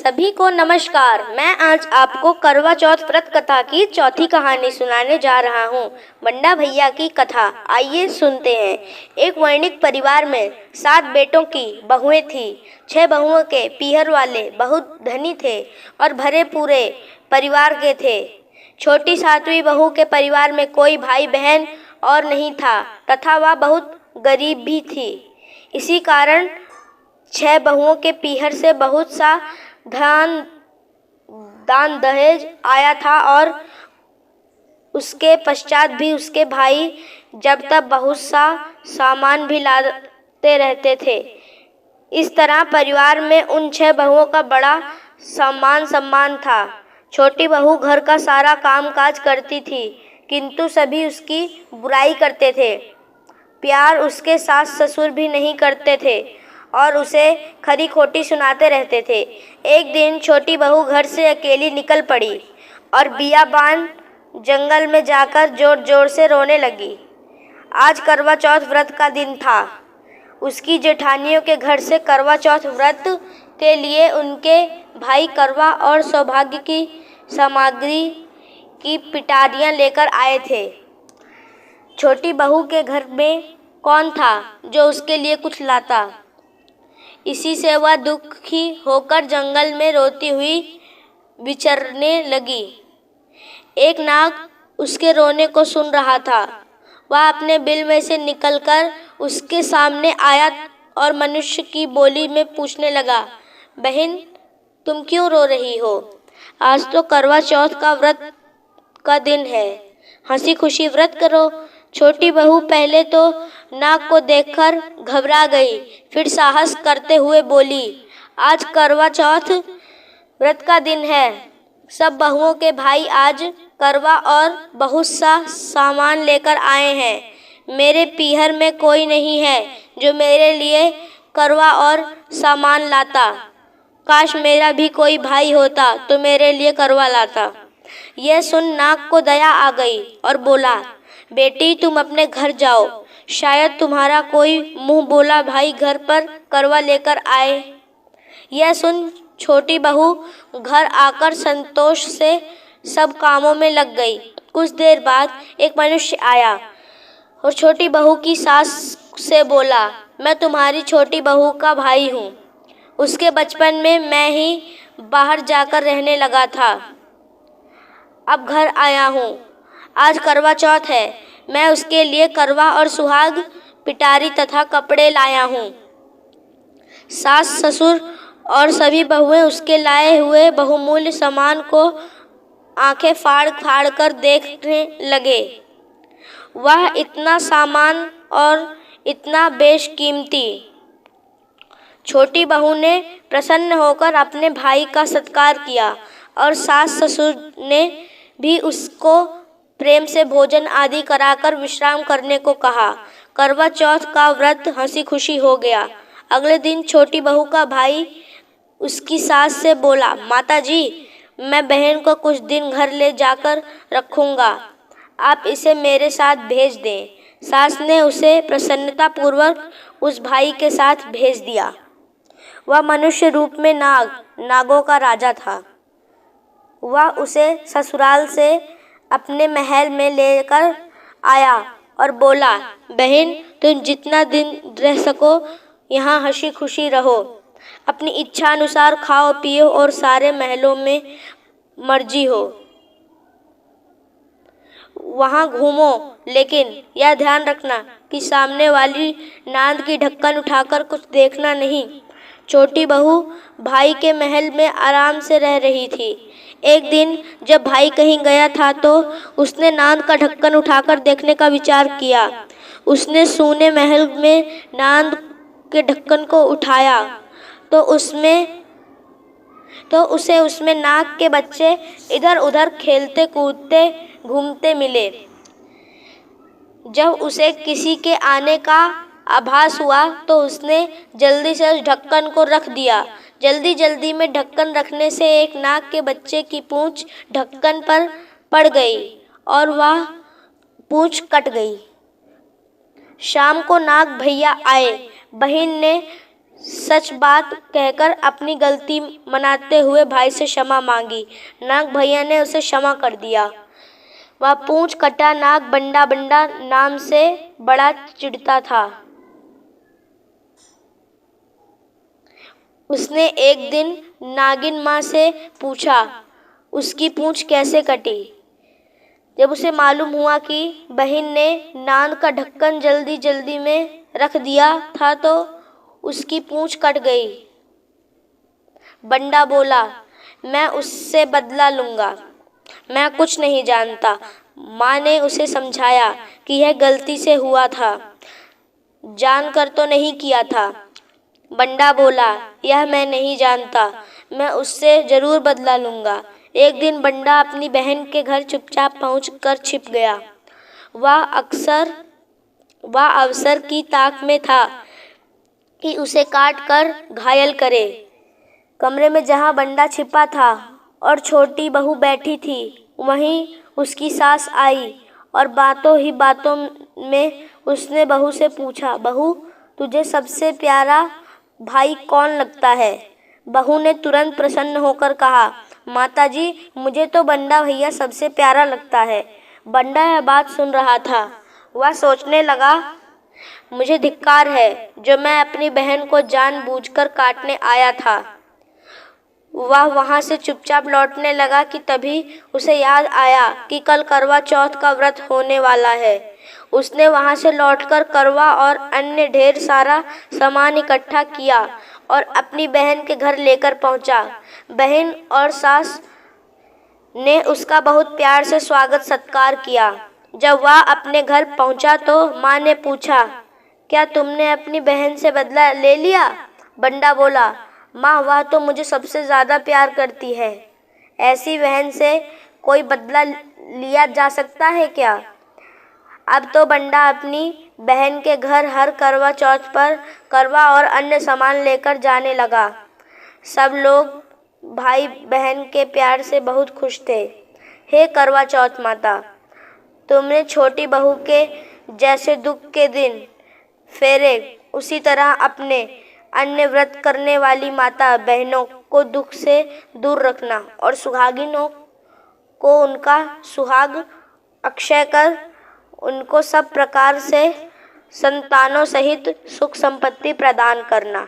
सभी को नमस्कार। मैं आज आपको करवा चौथ व्रत कथा की चौथी कहानी सुनाने जा रहा हूँ। बंडा भैया की कथा आइए सुनते हैं। एक वणिक परिवार में 7 बेटों की बहुएं थी। 6 बहुओं के पीहर वाले बहुत धनी थे और भरे पूरे परिवार के थे। छोटी 7वीं बहू के परिवार में कोई भाई बहन और नहीं था तथा वह बहुत गरीब भी थी। इसी कारण 6 बहुओं के पीहर से बहुत सा दान दहेज आया था और उसके पश्चात भी उसके भाई जब तक बहुत सा सामान भी लाते रहते थे। इस तरह परिवार में उन 6 बहुओं का बड़ा सम्मान था। छोटी बहू घर का सारा काम काज करती थी किंतु सभी उसकी बुराई करते थे। प्यार उसके सास ससुर भी नहीं करते थे और उसे खरी खोटी सुनाते रहते थे। एक दिन छोटी बहू घर से अकेली निकल पड़ी और बियाबान जंगल में जाकर जोर जोर से रोने लगी। आज करवा चौथ व्रत का दिन था। उसकी जेठानियों के घर से करवा चौथ व्रत के लिए उनके भाई करवा और सौभाग्य की सामग्री की पिटारियां लेकर आए थे। छोटी बहू के घर में कौन था जो उसके लिए कुछ लाता। इसी से वह दुखी होकर जंगल में रोती हुई विचरने लगी। एक नाग उसके रोने को सुन रहा था। वह अपने बिल में से निकलकर उसके सामने आया और मनुष्य की बोली में पूछने लगा, बहन तुम क्यों रो रही हो? आज तो करवा चौथ का व्रत का दिन है, हंसी खुशी व्रत करो। छोटी बहू पहले तो नाग को देखकर घबरा गई, फिर साहस करते हुए बोली, आज करवा चौथ व्रत का दिन है। सब बहुओं के भाई आज करवा और बहुत सा सामान लेकर आए हैं। मेरे पीहर में कोई नहीं है जो मेरे लिए करवा और सामान लाता। काश मेरा भी कोई भाई होता तो मेरे लिए करवा लाता। यह सुन नाग को दया आ गई और बोला, बेटी तुम अपने घर जाओ, शायद तुम्हारा कोई मुंह बोला भाई घर पर करवा लेकर आए। यह सुन छोटी बहू घर आकर संतोष से सब कामों में लग गई। कुछ देर बाद एक मनुष्य आया और छोटी बहू की सास से बोला, मैं तुम्हारी छोटी बहू का भाई हूँ। उसके बचपन में मैं ही बाहर जाकर रहने लगा था, अब घर आया हूँ। आज करवा चौथ है, मैं उसके लिए करवा और सुहाग पिटारी तथा कपड़े लाया हूँ। सास ससुर और सभी बहुएं उसके लाए हुए बहुमूल्य सामान को आंखें फाड़ फाड़ कर देखने लगे। वह इतना सामान और इतना बेशकीमती। छोटी बहू ने प्रसन्न होकर अपने भाई का सत्कार किया और सास ससुर ने भी उसको प्रेम से भोजन आदि कराकर विश्राम करने को कहा। करवा चौथ का व्रत हंसी खुशी हो गया। अगले दिन छोटी बहू का भाई उसकी सास से बोला, माता जी मैं बहन को कुछ दिन घर ले जाकर रखूँगा, आप इसे मेरे साथ भेज दें। सास ने उसे प्रसन्नता पूर्वक उस भाई के साथ भेज दिया। वह मनुष्य रूप में नागों का राजा था। वह उसे ससुराल से अपने महल में लेकर आया और बोला, बहन तुम जितना दिन रह सको यहाँ हंसी खुशी रहो, अपनी इच्छा अनुसार खाओ पियो और सारे महलों में मर्जी हो वहाँ घूमो, लेकिन यह ध्यान रखना कि सामने वाली नांद की ढक्कन उठाकर कुछ देखना नहीं। छोटी बहू भाई के महल में आराम से रह रही थी। एक दिन जब भाई कहीं गया था तो उसने नांद का ढक्कन उठाकर देखने का विचार किया। उसने सूने महल में नांद के ढक्कन को उठाया तो उसे उसमें नाग के बच्चे इधर उधर खेलते कूदते घूमते मिले। जब उसे किसी के आने का आभास हुआ तो उसने जल्दी से उस ढक्कन को रख दिया। जल्दी में ढक्कन रखने से एक नाग के बच्चे की पूंछ ढक्कन पर पड़ गई और वह पूंछ कट गई। शाम को नाग भैया आए। बहन ने सच बात कहकर अपनी गलती मनाते हुए भाई से क्षमा मांगी। नाग भैया ने उसे क्षमा कर दिया। वह पूंछ कटा नाग बंडा बंडा नाम से बड़ा चिढ़ता था। उसने एक दिन नागिन माँ से पूछा उसकी पूंछ कैसे कटी। जब उसे मालूम हुआ कि बहन ने नाद का ढक्कन जल्दी जल्दी में रख दिया था तो उसकी पूंछ कट गई। बंडा बोला, मैं उससे बदला लूंगा, मैं कुछ नहीं जानता। माँ ने उसे समझाया कि यह गलती से हुआ था, जानकर तो नहीं किया था। बंडा बोला, यह मैं नहीं जानता, मैं उससे जरूर बदला लूंगा। एक दिन बंडा अपनी बहन के घर चुपचाप पहुंचकर छिप गया। वह अवसर की ताक में था कि उसे काट कर घायल करे। कमरे में जहां बंडा छिपा था और छोटी बहू बैठी थी, वहीं उसकी सास आई और बातों ही बातों में उसने बहू से पूछा, बहू तुझे सबसे प्यारा भाई कौन लगता है? बहू ने तुरंत प्रसन्न होकर कहा, माताजी मुझे तो बंडा भैया सबसे प्यारा लगता है। बंडा यह बात सुन रहा था। वह सोचने लगा, मुझे धिक्कार है जो मैं अपनी बहन को जानबूझकर काटने आया था। वह वहां से चुपचाप लौटने लगा कि तभी उसे याद आया कि कल करवा चौथ का व्रत होने वाला है। उसने वहां से लौटकर करवा और अन्य ढेर सारा सामान इकट्ठा किया और अपनी बहन के घर लेकर पहुंचा। बहन और सास ने उसका बहुत प्यार से स्वागत सत्कार किया। जब वह अपने घर पहुंचा तो माँ ने पूछा, क्या तुमने अपनी बहन से बदला ले लिया? बंडा बोला, माँ वह तो मुझे सबसे ज़्यादा प्यार करती है। ऐसी बहन से कोई बदला लिया जा सकता है क्या? अब तो बंडा अपनी बहन के घर हर करवा चौथ पर करवा और अन्य सामान लेकर जाने लगा। सब लोग भाई बहन के प्यार से बहुत खुश थे। हे करवा चौथ माता, तुमने छोटी बहू के जैसे दुख के दिन फेरे, उसी तरह अपने अन्य व्रत करने वाली माता बहनों को दुख से दूर रखना और सुहागिनों को उनका सुहाग अक्षय कर उनको सब प्रकार से संतानों सहित सुख संपत्ति प्रदान करना।